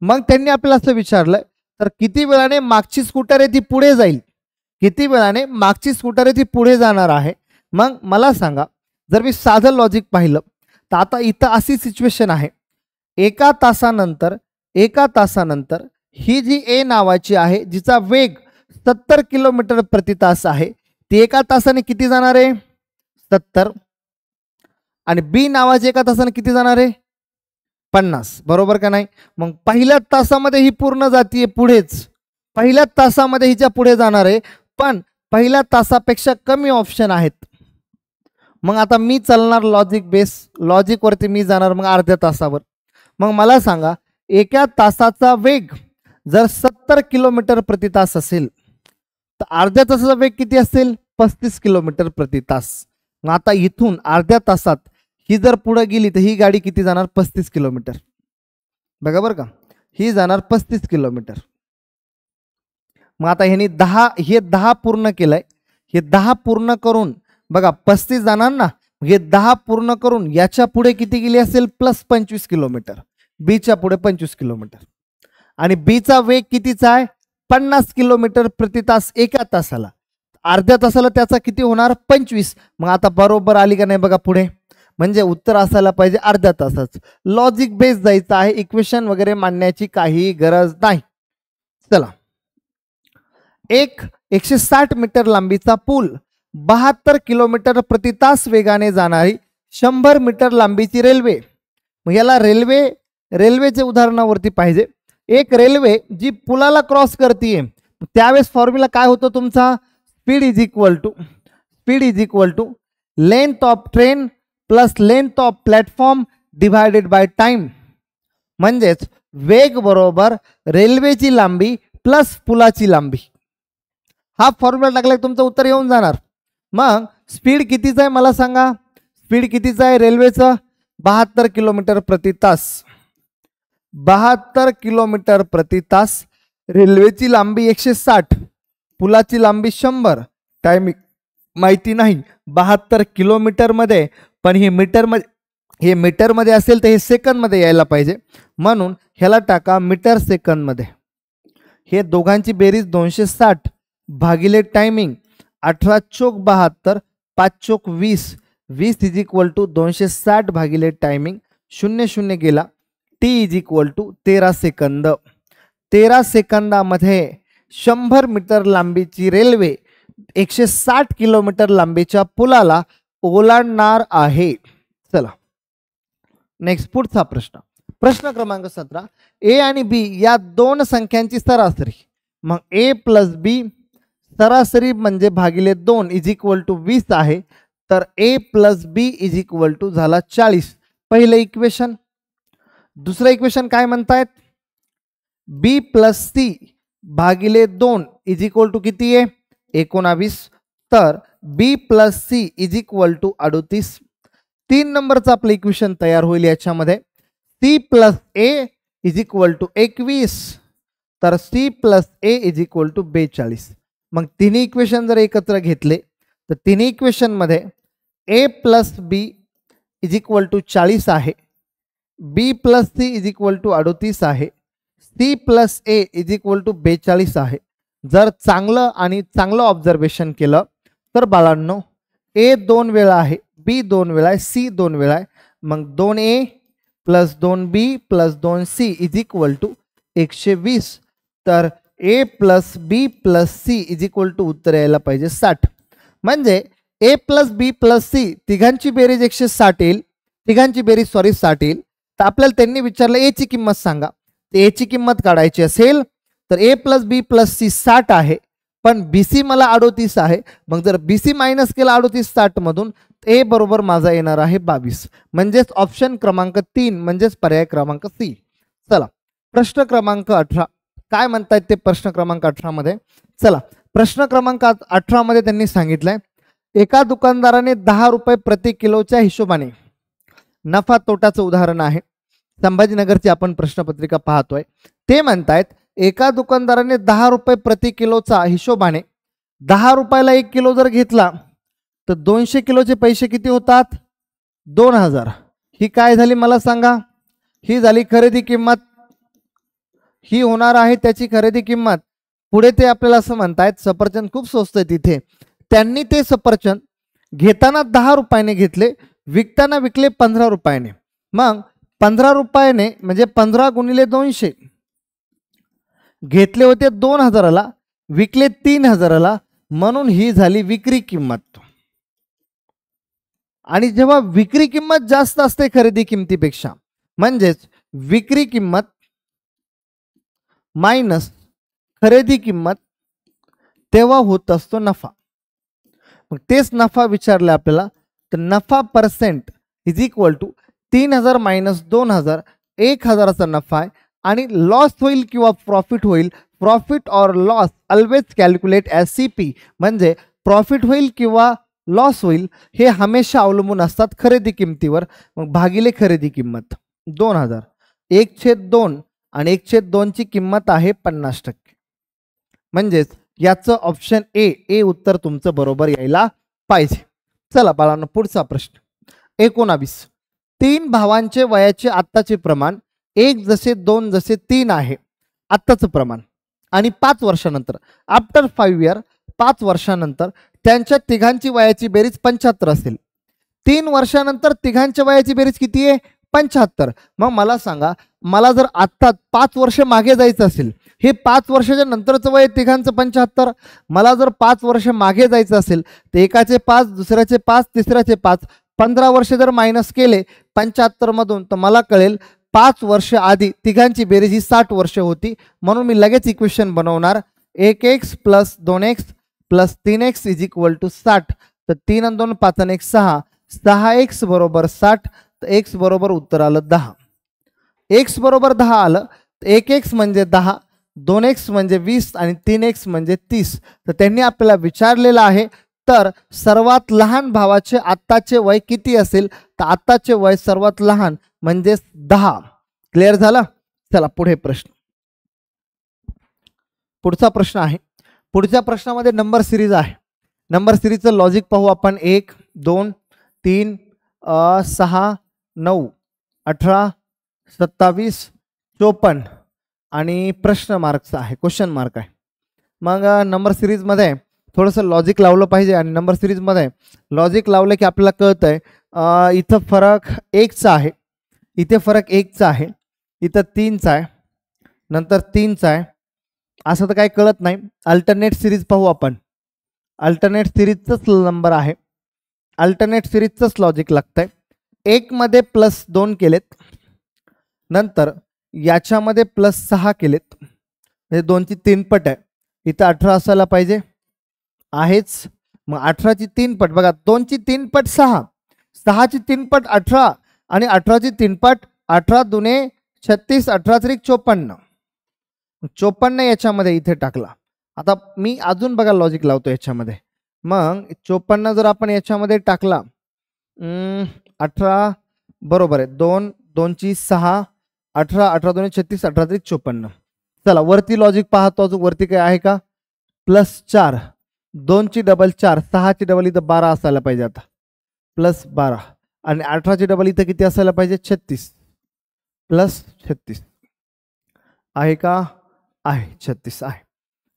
मग त्यांनी आपल्याला असं विचारलं, तर किती वेळाने मागची स्कूटर आहे ती पुढे जाईल? किती वेळाने मागची स्कूटर आहे ती पुढे जाणार आहे? मग मला सांगा, जर मी साधं लॉजिक पाहिलं तर आता इथं अशी सिच्युएशन आहे, एका तासानंतर ही जी ए नावाची आहे, जिचा वेग 70 किलोमीटर प्रति तास आहे, ती एका तासाने किती जाणार आहे? 70. आणि बी नावाची एका तासाने किती जाणार आहे? 50. बरोबर का नाही? मग पहिल्या तासामध्ये ही पूर्ण जातीये पुढेच, पहिल्या तासामध्ये हिच्या पुढे जाणार आहे, पण पहिल्या तासापेक्षा कमी ऑप्शन आहेत. मग आता मी चालणार लॉजिक बेस, लॉजिक वरती मी जाणार मग अर्ध्या तासावर. मग मला सांगा एका तासाचा वेग जर 70 किलोमीटर प्रति तास असेल तर अर्ध्या तासाचा वेग किती असेल 35 किलोमीटर प्रति तास. मग आता इथून अर्ध्या तासात ही जर पुढे गेली तर ही गाडी किती जाणार 35 किलोमीटर. बघा बरं का, ही जाणार 35 किलोमीटर. मग आता ह्यांनी 10 पूर्ण केलंय, हे 10 पूर्ण करून बघा 35 जाणार ना, हे 10 पूर्ण करून याच्या पुढे किती गेली असेल प्लस 25 किलोमीटर, बीच्या पुढे 25 किलोमीटर. आणि बीचा वेग कितीचा आहे 50 किलोमीटर प्रति तास एका तासाला. अर्ध्या तासाला त्याचा किती होणार 25. मग आता बरोबर आली का नाही बघा पुढे, म्हणजे उत्तर असायला पाहिजे अर्ध्या तासाच. लॉजिक बेस जायचं आहे, इक्वेशन वगैरे मांडण्याची काही गरज नाही. चला, 160 मीटर लांबीचा पूल 72 किलोमीटर प्रति तास वेगाने जाणारी 100 मीटर लांबीची रेल्वे. मग याला रेल्वेचे उदाहरणावरती पाहिजे. एक रेल्वे जी पुलाला क्रॉस करते त्यावेळेस फॉर्म्युला काय होतो तुमचा, speed is equal to length of train plus length of platform divided by time. म्हणजेच वेग बरोबर रेल्वेची लांबी प्लस पुलाची लांबी. हा फॉर्म्युला टाकला तुमचं उत्तर येऊन जाणार. मग स्पीड कितीचं आहे मला सांगा, स्पीड कितीचं आहे रेल्वेचं 72 किलोमीटर प्रति तास. 72 किलोमीटर प्रति तास. रेल्वेची लांबी 160, पुलाची लांबी 100. टायमिंग माहिती नाही 72 किलोमीटर मध्ये, पण हे मीटर मध्ये असेल तर हे सेकंद मध्ये यायला पाहिजे, म्हणून ह्याला टाका मीटर सेकंद मध्ये. हे दोघांची बेरीज 260 भागिले टायमिंग 18 चोक 72 5 चोक 20 20 इज इक्वल टू 260 भागिले टायमिंग 00 गेला. T is equal to 13 second. 13 सेकंदामध्ये 100 मीटर लांबीची रेल्वे 160 किलोमीटर लांबीच्या पुलाला ओलांडणार आहे. चला नेक्स्ट पुढचा प्रश्न क्रमांक 17. ए आणि बी या दोन संख्यांची सरासरी. मग ए प्लस बी सरासरी म्हणजे भागिले 2 इज इक्वल टू 20 आहे, तर A plus B is equal to झाला 40. पहिलं इक्वेशन. दुसरं इक्वेशन काय म्हणतायत, बी प्लस सी भागिले 2 इज इक्वल टू किती आहे 19, तर B plus C is equal to 38. 3 नंबरचं आपलं इक्वेशन तयार होईल. याच्यामध्ये C plus A is equal to 21, तर C plus A is equal to 42. मग तिन्ही इक्वेशन जर एकत्र घेतले तर तिन्ही इक्वेशन मध्ये A plus B is equal to 40 आहे, B plus C is equal to 38 आहे, C plus A is equal to 42 आहे. जर चांगलं ऑब्झर्वेशन केलं तर बाळांनो ए 2 वेळा आहे, बी 2 वेळा आहे, सी 2 वेळा आहे. मग 2a plus 2b plus 2c is equal to 120, तर A plus B plus C is equal to उत्तर यायला पाहिजे 60. म्हणजे A plus B plus C तिघांची बेरीज 160 येईल, 60 येईल. तर आपल्याला त्यांनी विचारलं ए ची किंमत सांगा, तर ए ची किंमत काढायची असेल तर A plus B plus C 60 आहे, पण बी सी मला 38 आहे. मग जर बी सी मायनस केला 38 60 मधून, ए बरोबर माझा येणार आहे 22. म्हणजेच ऑप्शन क्रमांक 3 म्हणजेच पर्याय क्रमांक सी. चला प्रश्न क्रमांक 18 काय म्हणतायत ते प्रश्न क्रमांक 18 मध्ये. चला प्रश्न क्रमांक 18 मध्ये त्यांनी सांगितलंय एका दुकानदाराने 10 रुपये प्रति किलोच्या हिशोबाने नफा तोटाचं उदाहरण आहे. संभाजीनगरची आपण प्रश्नपत्रिका पाहतोय. ते म्हणतायत एका दुकानदाराने 10 रुपये प्रति किलोचा हिशोबाने 10 रुपयाला 1 किलो जर घेतला तर 200 किलोचे पैसे किती होतात 2000. ही काय झाली मला सांगा, ही झाली खरेदी किंमत, ही होणार आहे त्याची खरेदी किंमत. पुढे ते आपल्याला असं म्हणतायत सफरचंद खूप स्वस्त आहे तिथे, त्यांनी ते सफरचंद घेताना 10 रुपयाने घेतले, विकताना विकले 15 रुपयाने. मग 15 रुपयाने म्हणजे 15 गुणिले 200, घेतले होते 2000ला, विकले 3000ला, म्हणून ही झाली विक्री किंमत. आणि जेव्हा विक्री किंमत जास्त असते खरेदी किंमतीपेक्षा, म्हणजेच विक्री किंमत मायनस खरेदी किंमत, तेव्हा होत असतो नफा. मग तेच नफा विचारले आपल्याला, तर नफा percent is equal to 3000 minus 2000, 1000चा नफा आहे आणि लॉस होईल किंवा प्रॉफिट होईल, profit or loss always calculate as CP, म्हणजे प्रॉफिट होईल किंवा लॉस होईल हे हमेशा अवलंबून असतात खरेदी किमतीवर. मग भागिले खरेदी किंमत 2000, 1/2 आणि 1/2 ची किंमत आहे 50%. म्हणजेच याचं ऑप्शन ए उत्तर तुमचं बरोबर यायला पाहिजे. चला बाळांनो, पुढचा प्रश्न 19. 3 भावांचे वयाचे आत्ताचे प्रमाण 1 जसे 2 जसे 3 आहे आत्ताचं प्रमाण, आणि 5 वर्षानंतर आफ्टर 5 इयर 5 वर्षानंतर त्यांच्या तिघांची वयाची बेरीज 75 असेल. 3 वर्षानंतर तिघांच्या वयाची बेरीज किती आहे? 75. मग मला सांगा, मला जर आत्ता 5 वर्ष मागे जायचं असेल, हे 5 वर्षाच्या नंतरचं वय तिघांचं 75, मला जर 5 वर्ष मागे जायचं असेल तर एकाचे 5, दुसऱ्याचे 5, तिसऱ्याचे 5, 15 वर्ष जर मायनस केले 75 मधून तर मला कळेल 5 वर्ष आधी तिघांची बेरीज ही 60 वर्ष होती. म्हणून मी लगेच इक्वेशन बनवणार 1x + 2x + 3x = 60. तर 3 आणि 2 5 आणि 1 6, 6x = 60. तर x बरोबर उत्तर आलं 10. x बरोबर 10 आलं तर 1x म्हणजे 10, 2x म्हणजे 20 आणि 3x म्हणजे 30. तर त्यांनी आपल्याला विचारलेलं आहे, तर सर्वात लहान भावाचे आत्ताचे वय किती असेल? तर आत्ताचे वय सर्वात लहान म्हणजे 10. क्लिअर झालं? चला पुढे प्रश्न. पुढचा प्रश्न आहे, पुढच्या प्रश्नामध्ये नंबर सिरीज आहे. नंबर सिरीजचं लॉजिक पाहू आपण. 1 2 3 6 9 18 27 54 आणि प्रश्न मार्कचा आहे, क्वेश्चन मार्क आहे. मग नंबर सिरीजमध्ये थोडंसं लॉजिक लावलं पाहिजे, आणि नंबर सिरीजमध्ये लॉजिक लावलं की आपल्याला कळतंय इथं फरक 1चा आहे, इथे फरक 1चा आहे, इथं 3चा आहे, नंतर 3चा आहे, असं तर काही कळत नाही. अल्टरनेट सिरीज पाहू आपण. अल्टरनेट सिरीजचंच नंबर आहे, अल्टरनेट सिरीजचंच लॉजिक लागतंय. 1 मध्ये +2 केलेत, नंतर याच्यामध्ये +6 केलेत, म्हणजे 2 ची 3 पट आहे. इथं 18 असायला पाहिजे, आहेच. मग 18 ची 3 पट बघा, 2 ची 3 पट 6, 6 ची 3 पट 18 आणि 18 ची 3 पट 18 दुने 36, 18 त्रिक 54. 54 याच्यामध्ये इथे टाकला. आता मी अजून बघा लॉजिक लावतो याच्यामध्ये. मग 54 जर आपण याच्यामध्ये टाकला, 18 बरोबर आहे, 2 2 ची 6, 18 18 दुने 36, 18 त्रिक 54. चला वरती लॉजिक पाहतो, अजून वरती काय आहे का? +4, 2 ची डबल 4, 6 ची डबल इथं 12 असायला पाहिजे, आता +12, आणि 18 ची डबल इथं किती असायला पाहिजे? 36 +36 आहे का? आहे, 36 आहे.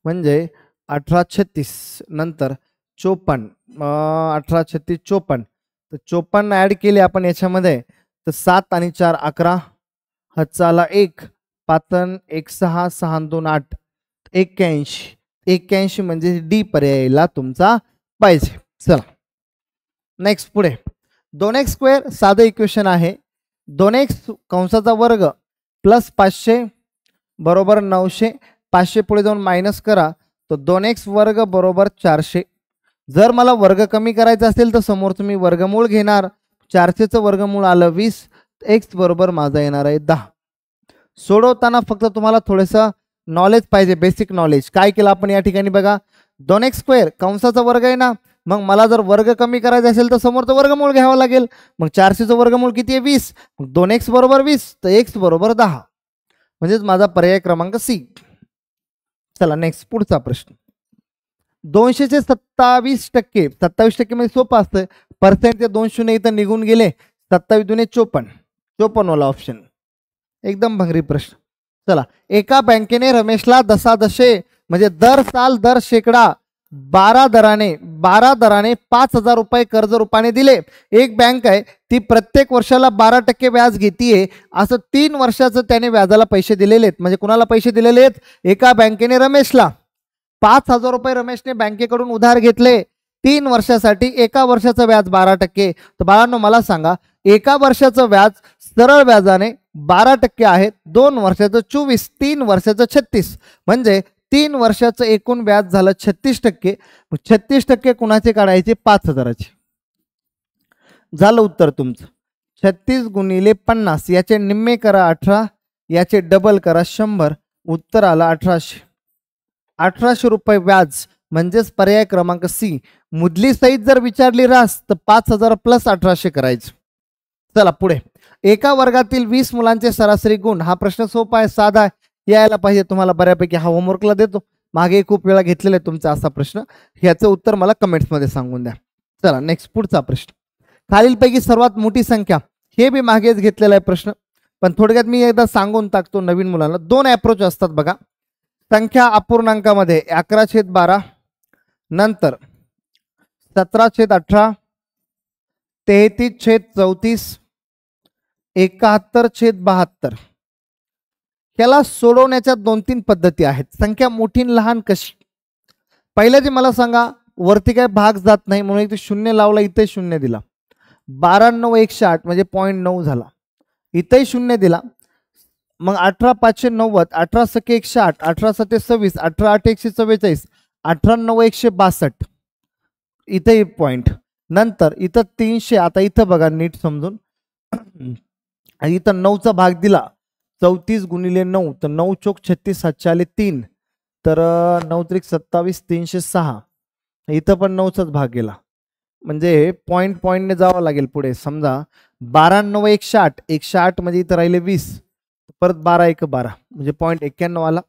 म्हणजे 18 36 नंतर 54, 18 36 54. तर 54 ऍड केले आपण याच्यामध्ये, तर 7 आणि 4 11, हातचा आला 1, 5 आणि 1 6, 6 आणि 2 8, 81. 81 म्हणजे डी पर्यायला तुमचा पाहिजे. चला नेक्स्ट पुढे. 2x² साधं इक्वेशन आहे. 2x कंसाचा वर्ग +500 बरोबर 900. 500 पुढे जाऊन मायनस करा, तर 2x वर्ग बरोबर 400. जर मला वर्ग कमी करायचा असेल तर समोर तुम्ही वर्गमूळ घेणार. 400चं वर्गमूळ आलं 20, x बरोबर माझा येणार आहे 10. सोडवताना फक्त तुम्हाला थोडंसं नॉलेज पाहिजे, बेसिक नॉलेज. काय केलं आपण या ठिकाणी बघा, 2x² कंसाचा वर्ग आहे ना, मग मला जर वर्ग कमी करायचा असेल तर समोरचं वर्गमूळ घ्यावं लागेल. मग 400चं वर्गमूळ किती आहे? 20. मग 2x बरोबर 20, तर x बरोबर 10. म्हणजेच माझा पर्याय क्रमांक सी. चला नेक्स्ट पुढचा प्रश्न. 200चे 27%, 27% म्हणजे सोपं असतं, पर्सेंटचे 2 शून्य इथं निघून गेले, 27 दुने 54, 54 वाला ऑप्शन. एकदम भंगरी प्रश्न. चला, एका बँकेने रमेशला दशादशे म्हणजे दर साल दर शेकडा 12 दराने 5,000 रुपये कर्ज रूपाने दिले. एक बँक आहे ती प्रत्येक वर्षाला 12% व्याज घेतीये, असं 3 वर्षाचं त्याने व्याजाला पैसे दिलेले आहेत. म्हणजे कुणाला पैसे दिलेले आहेत? एका बँकेने रमेशला 5,000 रुपये रमेशने बँकेकडून उधार घेतले 3 वर्षासाठी, एका वर्षाचं व्याज 12%. तर बाळांनो मला सांगा, एका वर्षाचं व्याज सरळ व्याजाने 12% आहे, 2 वर्षाचं 24, 3 वर्षाचं 36, म्हणजे 3 वर्षाचं एकूण व्याज झालं 36%. 36% कुणाचे काढायचे? 5,000चे. झालं उत्तर तुमचं. 36 गुणिले 50, याचे निम्मे करा 18, याचे डबल करा 100, उत्तर आलं 1800. 1800 रुपये व्याज म्हणजेच पर्याय क्रमांक सी. मुदली सहित जर विचारली रास तर 5000 प्लस 1800 करायचं. चला पुढे. एका वर्गातील 20 मुलांचे सरासरी गुण. हा प्रश्न सोपा आहे, साधा आहे, यायला पाहिजे तुम्हाला बऱ्यापैकी. हा होमवर्कला देतो, मागे खूप वेळा घेतलेला आहे तुमचा असा प्रश्न. ह्याचं उत्तर मला कमेंट्समध्ये सांगून द्या. चला नेक्स्ट पुढचा प्रश्न. खालीलपैकी सर्वात मोठी संख्या. हे बी मागेच घेतलेला आहे प्रश्न, पण थोडक्यात मी एकदा सांगून टाकतो नवीन मुलांना. 2 अप्रोच असतात बघा. संख्या अपूर्णांकामध्ये 11/12, नंतर 17/18, 33/34, 71/72. याला सोडवण्याच्या 2-3 पद्धती आहेत. संख्या मोठी आणि लहान कशी. पहिल्या जे मला सांगा, वरती काय भाग जात नाही म्हणून इथे 0 लावला, इथे 0 दिला. 12/9 म्हणजे 0.9 झाला, इथेही 0 दिला. मग 18/590, 18/108, 18/26, 18/8 144, 18/9 इथेही पॉइंट. नंतर इथं 300. आता इथं बघा नीट समजून, इथं 9चा भाग दिला 34 गुणिले 9, तर 9 चोक 36, 7 आले 3, तर 9 त्रिक 27, 306. इथं पण 9चाच भाग गेला, म्हणजे पॉइंटने जावं लागेल पुढे. समजा 12/9 108 म्हणजे इथं राहिले 20, परत 12/1 12 म्हणजे 0.91 आला.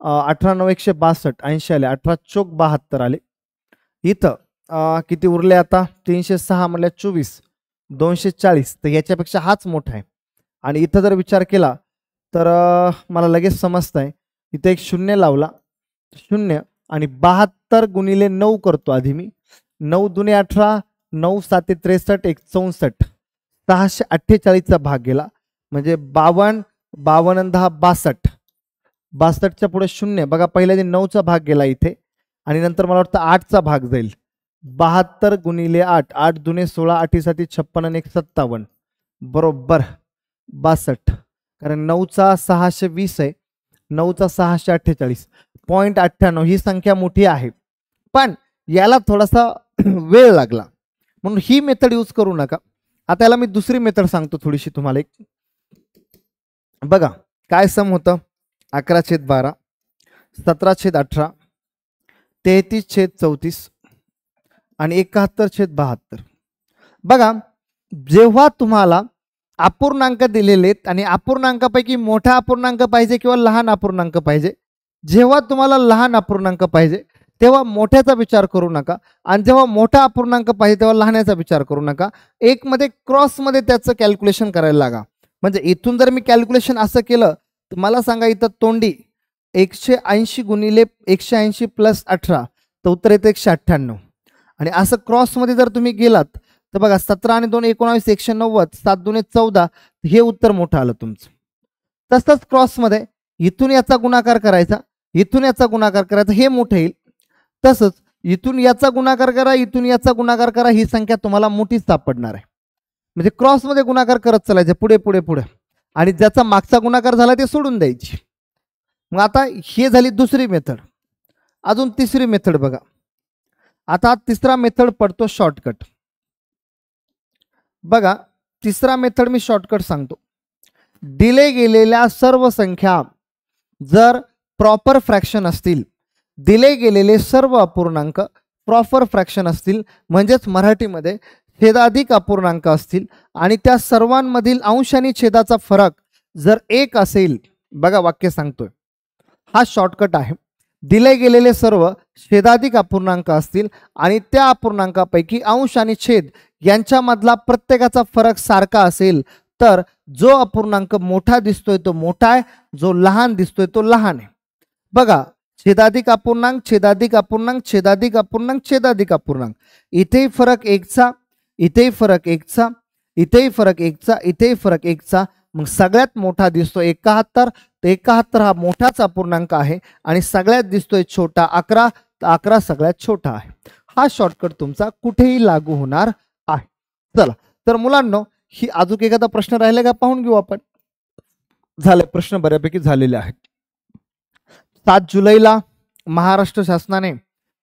18/9 162, 80 आले. 18 चोक 72 आले. इथं किती उरले आता, 306 म्हणल्या 24, 240. तर याच्यापेक्षा हाच मोठा आहे. आणि इथं जर विचार केला तर मला लगेच समजतंय. इथं एक 0 लावला, 0 आणि 72 गुणिले 9 करतो आधी मी. 9 दुने 18, 9 7 63, 1 64, 648चा भाग गेला, म्हणजे 52, 52 10 62, 62च्या पुढे 0. बघा पहिल्या 9चा भाग गेला इथे, आणि नंतर मला वाटतं 8चा भाग जाईल. 72 गुणिले 8, 8 दुने 16, 8 7 56 आणि 1 57, बरोबर 62. कारण 9चा 620 आहे, 9चा 648, 0.98. ही संख्या मोठी आहे, पण याला थोडासा वेळ लागला म्हणून ही मेथड यूज करू नका. आता याला मी दुसरी मेथड सांगतो थोडीशी तुम्हाला. एक बघा काय सम होतं. 11/12, 17/18, 33/34 आणि 71/72. बघा जेव्हा तुम्हाला अपूर्णांक दिलेले आहेत आणि अपूर्णांकापैकी मोठा अपूर्णांक पाहिजे किंवा लहान अपूर्णांक पाहिजे, जेव्हा तुम्हाला लहान अपूर्णांक पाहिजे तेव्हा मोठ्याचा विचार करू नका, आणि जेव्हा मोठा अपूर्णांक पाहिजे तेव्हा लहानाचा विचार करू नका. एक मध्ये क्रॉसमध्ये त्याचं कॅल्क्युलेशन करायला लागा. म्हणजे इथून जर मी कॅल्क्युलेशन असं केलं तर मला सांगा, इथं तोंडी 180 गुणिले 180 प्लस 18, तर उत्तर येतं 198. आणि असं क्रॉसमध्ये जर तुम्ही गेलात तर बघा 17 आणि 2 19, 190, 7 दुने 14, हे उत्तर मोठं आलं तुमचं. तसंच क्रॉसमध्ये इथून याचा गुणाकार करायचा, इथून याचा गुणाकार करायचा, हे मोठं येईल. तसंच इथून याचा गुणाकार करा, इथून याचा गुणाकार करा, ही संख्या तुम्हाला मोठीच सापडणार आहे. म्हणजे क्रॉसमध्ये गुणाकार करत चालायचे पुढे पुढे पुढे, आणि ज्याचा मागचा गुणाकार झाला ते सोडून द्यायची. मग आता हे झाली दुसरी मेथड. अजून तिसरी मेथड बघा. आता तिसरा मेथड पडतो शॉर्टकट. बघा तिसरा मेथड मी शॉर्टकट सांगतो. दिले गेलेल्या सर्व संख्या जर प्रॉपर फ्रॅक्शन असतील, दिले गेलेले सर्व अपूर्णांक प्रॉपर फ्रॅक्शन असतील, म्हणजेच मराठीमध्ये छेदाधिक अपूर्णांक असतील, आणि त्या सर्वांमधील अंश आणि छेदाचा फरक जर 1 असेल, बघा वाक्य सांगतोय, हा शॉर्टकट आहे. दिले गेलेले सर्व छेदाधिक अपूर्णांक असतील आणि त्या अपूर्णांकापैकी अंश आणि छेद यांच्यामधला प्रत्येकाचा फरक सारखा असेल, तर जो अपूर्णांक मोठा दिसतोय तो मोठा आहे, जो लहान दिसतोय तो लहान आहे. बघा छेदाधिक अपूर्णांक, छेदाधिक अपूर्णांक, छेदाधिक अपूर्णांक, छेदाधिक अपूर्णांक, इथेही फरक 1चा, इथेही फरक 1चा, इथेही फरक 1चा, इथेही फरक 1चा. मग सगळ्यात मोठा दिसतो 71, तर 71 हा मोठाच अपूर्णांक आहे, आणि सगळ्यात दिसतोय छोटा 11, तर 11 सगळ्यात छोटा आहे. हा शॉर्टकट तुमचा कुठेही लागू होणार आहे. चला तर मुलांनो, ही अजून एखादा प्रश्न राहिला का पाहून घेऊ आपण. झाले प्रश्न बऱ्यापैकी झालेले आहेत. 7 जुलैला महाराष्ट्र शासनाने,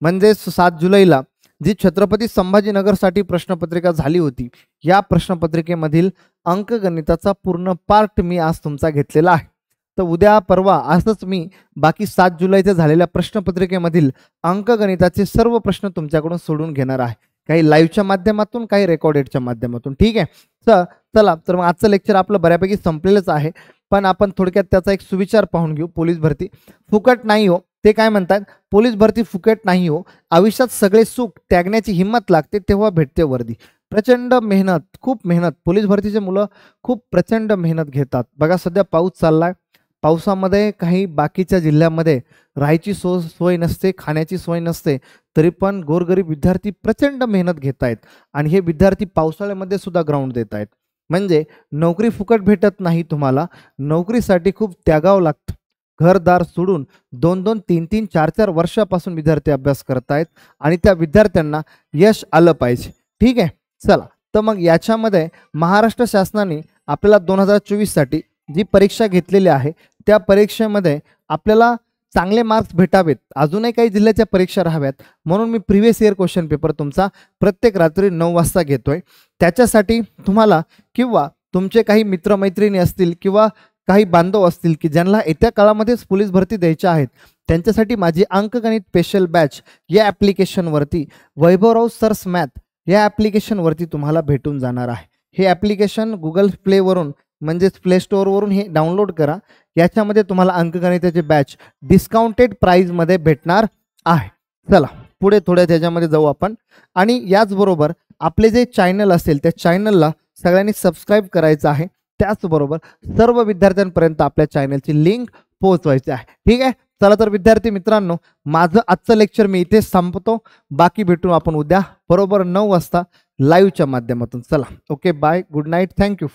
म्हणजे 7 जुलैला जी छत्रपती संभाजीनगरसाठी प्रश्नपत्रिका झाली होती, या प्रश्नपत्रिकेमधील अंकगणिताचा पूर्ण पार्ट मी आज तुमचा घेतलेला आहे. तर उद्या परवा असंच मी बाकी 7 जुलैचे झालेल्या प्रश्नपत्रिकेमधील अंकगणिताचे सर्व प्रश्न तुमच्याकडून सोडून घेणार आहे, काही लाईव्हच्या माध्यमातून, काही रेकॉर्डेडच्या माध्यमातून. ठीक आहे. चला तर मग आजचं लेक्चर आपलं बऱ्यापैकी संपलेलंच आहे, पण आपण थोडक्यात त्याचा एक सुविचार पाहून घेऊ. पोलीस भरती फुकट नाही हो. ते काय म्हणतात, पोलीस भरती फुकट नाही हो, आयुष्यात सगळे सुख त्यागण्याची हिंमत लागते तेव्हा भेटते वर्दी. प्रचंड मेहनत, खूप मेहनत, पोलीस भरतीचे मुलं खूप प्रचंड मेहनत घेतात. बघा सध्या पाऊस चाललाय, पावसामध्ये काही बाकीच्या जिल्ह्यामध्ये राहायची सोय नसते, खाण्याची सोय नसते, तरी पण गोरगरीब विद्यार्थी प्रचंड मेहनत घेत आहेत आणि हे विद्यार्थी पावसाळ्यामध्ये सुद्धा ग्राउंड देत आहेत. म्हणजे नोकरी फुकट भेटत नाही तुम्हाला, नोकरीसाठी खूप त्यागावं लागतं. घरदार सोडून 2-2, 3-3, 4-4 वर्षापासून विद्यार्थी अभ्यास करत आहेत आणि त्या विद्यार्थ्यांना यश आलं पाहिजे. ठीक आहे. चला तर मग याच्यामध्ये महाराष्ट्र शासनाने आपल्याला 2024 साठी जी परीक्षा घेतलेली आहे, त्या परीक्षेमध्ये आपल्याला चांगले मार्क्स भेटावेत, अजूनही काही जिल्ह्याच्या परीक्षा राहाव्यात, म्हणून मी प्रिव्हियस इयर क्वेश्चन पेपर तुमचा प्रत्येक रात्री 9 वाजता घेतोय. त्याच्यासाठी तुम्हाला किंवा तुमचे काही मित्रमैत्रिणी असतील किंवा काही बांधव असतील की ज्यांना येत्या काळामध्येच पोलीस भरती द्यायच्या आहेत, त्यांच्यासाठी माझी अंकगणित स्पेशल बॅच या ॲप्लिकेशनवरती वैभवराव सर्स मॅथ या ॲप्लिकेशनवरती तुम्हाला भेटून जाणार आहे. हे ॲप्लिकेशन गुगल प्लेवरून म्हणजेच प्ले स्टोअरवरून हे डाउनलोड करा. याच्यामध्ये तुम्हाला अंकगणिताचे बॅच डिस्काउंटेड प्राईजमध्ये भेटणार आहे. चला पुढे थोड्या त्याच्यामध्ये जाऊ आपण. आणि याचबरोबर आपले जे चॅनल असेल त्या चॅनलला सगळ्यांनी सबस्क्राईब करायचं आहे. त्याचबरोबर सर्व विद्यार्थ्यांपर्यंत आपल्या चॅनलची लिंक पोहोचवायची आहे. ठीक आहे. चला तर विद्यार्थी मित्रांनो, माझं आजचं लेक्चर मी इथेच संपतो. बाकी भेटू आपण उद्या बरोबर 9 वाजता लाईव्हच्या माध्यमातून. चला okay, bye, good night, thank you.